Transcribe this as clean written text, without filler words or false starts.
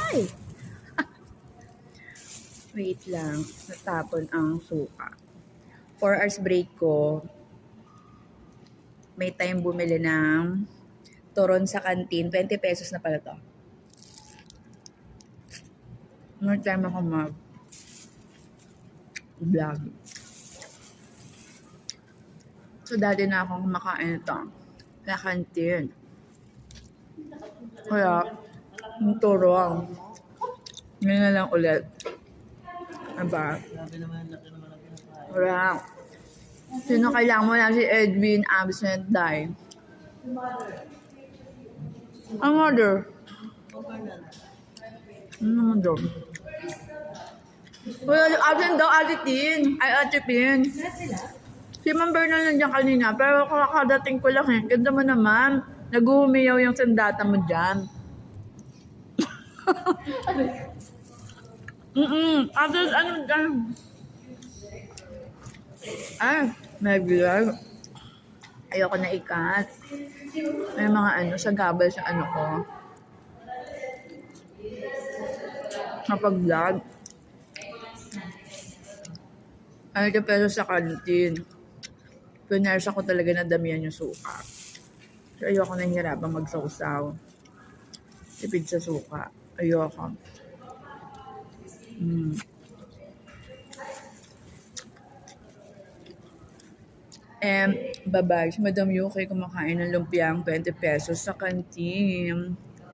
Ay! Wait lang. Natapon ang suka. 4 hours break ko. May time bumili ng turon sa kantin. 20 pesos na pala to. May time ako mag-vlog. So, dati na akong kumakain ito sa kantin. Kaya, yung turong. Ngayon na lang ulit. Diba? Wala. Sino kailangan mo lang si Edwin absent dahil? Ang mother? Ano mother? Wala, absent daw Ate Tin. Ay, Ate Tin. Si Ma'am Bernal nandiyan kanina, pero kakadating ko lang eh. Ganda mo naman. Nag-uumiyaw yung sandata mo dyan. Ate, ano dyan? Ay, may vlog. Ayoko na ikat. May mga sa gabal sa ko. Kapag vlog. Ay, pero sa kantin. Pinarsa ko talaga na damihan yung suka. So, ayoko na hirapang magsawsaw. Tipid sa suka. Ayoko. Bye-bye. Si Madam Yuki kumakain ng lumpiang 20 pesos sa kantin.